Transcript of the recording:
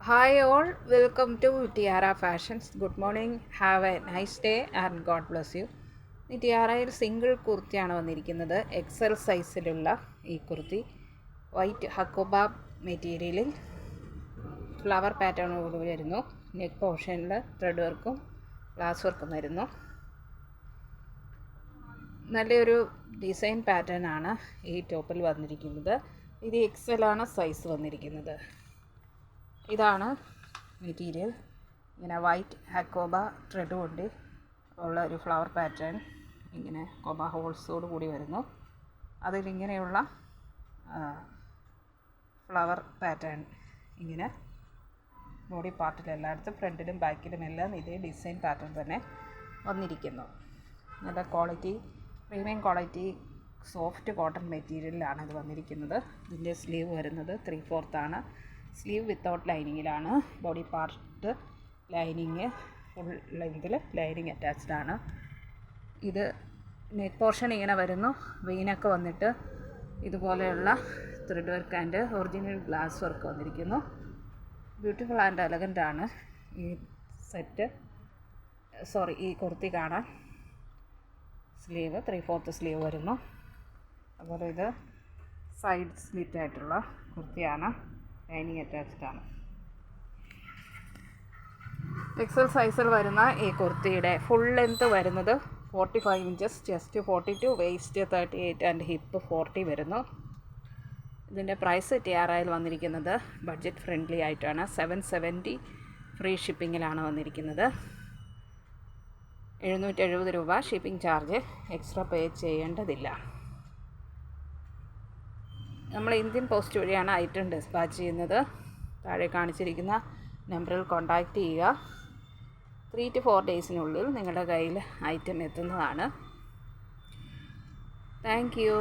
Hi all, welcome to Tiara Fashions. Good morning, have a nice day and God bless you. ഈ ടിയാറയിൽ single കുർത്തിയാണ് വന്നിരിക്കുന്നത്. Excel സൈസിലുള്ള ഈ kurti white hakoba മെറ്റീരിയലിൽ flower പാറ്റേണോട് വരുന്നു. നെക്ക് പോർഷനിൽ ത്രെഡ് വർക്കും ഗ്ലാസ് വർക്കും വരുന്നു. നല്ലൊരു ഡിസൈൻ പാറ്റേൺ ആണ് ഈ ടോപ്പിൽ വന്നിരിക്കുന്നത്. ഇത് എക്സലാണ് സൈസ് വന്നിരിക്കുന്നത്. ഇതാണ് മെറ്റീരിയൽ. ഇങ്ങനെ വൈറ്റ് ഹക്കോബ ത്രെഡ് കൊണ്ട് ഉള്ള ഒരു ഫ്ലവർ പാറ്റേൺ, ഇങ്ങനെ കോബ ഹോൾസോട് കൂടി വരുന്നു. അതിലിങ്ങനെയുള്ള ഫ്ലവർ പാറ്റേൺ ഇങ്ങനെ ബോഡി പാർട്ടിലെല്ലായിടത്തും ഫ്രണ്ടിലും ബാക്കിലും എല്ലാം ഇതേ ഡിസൈൻ പാറ്റേൺ തന്നെ വന്നിരിക്കുന്നു. നല്ല quality, premium quality soft cotton മെറ്റീരിയലിലാണ് ഇത് വന്നിരിക്കുന്നത്. ഇതിൻ്റെ സ്ലീവ് വരുന്നത് 3/4 ആണ്. സ്ലീവ് വിത്തൗട്ട് ലൈനിങ്ങിലാണ്. ബോഡി പാർട്ട് ലൈനിങ് ഫുൾ ലെങ്തിൽ ലൈനിങ് അറ്റാച്ച്ഡ് ആണ്. ഇത് നെക്ക് പോർഷൻ ഇങ്ങനെ വരുന്നു. വെയിനൊക്കെ വന്നിട്ട് ഇതുപോലെയുള്ള thread work and original glass work വന്നിരിക്കുന്നു. ബ്യൂട്ടിഫുൾ ആൻഡ് എലഗൻ്റ് ആണ് ഈ സെറ്റ്. ഈ കുർത്തി കാണാൻ. സ്ലീവ് 3/4 സ്ലീവ് വരുന്നു. അതുപോലെ ഇത് സൈഡ് സ്ലിറ്റ് ആയിട്ടുള്ള കുർത്തിയാണ്. ലൈനിങ് അറ്റാച്ച്ഡ് ആണ്. എക്സൽ സൈസിൽ വരുന്ന ഈ കുർത്തിയുടെ ഫുൾ ലെങ്ത് വരുന്നത് 45 inches, chest 42, waste 38 and hip 40 വരുന്നു. ഇതിൻ്റെ പ്രൈസ് ടിയാറയിൽ വന്നിരിക്കുന്നത് ബഡ്ജറ്റ് ഫ്രണ്ട്ലി ആയിട്ടാണ്. 770 ഫ്രീ ഷിപ്പിങ്ങിലാണ് വന്നിരിക്കുന്നത്. 770 രൂപ ഷിപ്പിംഗ് ചാർജ് എക്സ്ട്രാ പേ ചെയ്യേണ്ടതില്ല. നമ്മൾ ഇന്ത്യൻ പോസ്റ്റ് വഴിയാണ് ഐറ്റം ഡിസ്പാച്ച് ചെയ്യുന്നത്. താഴെ കാണിച്ചിരിക്കുന്ന നമ്പറിൽ കോൺടാക്റ്റ് ചെയ്യുക. 3 to 4 ഡേയ്സിനുള്ളിൽ നിങ്ങളുടെ കയ്യിൽ ഐറ്റം എത്തുന്നതാണ്. Thank you.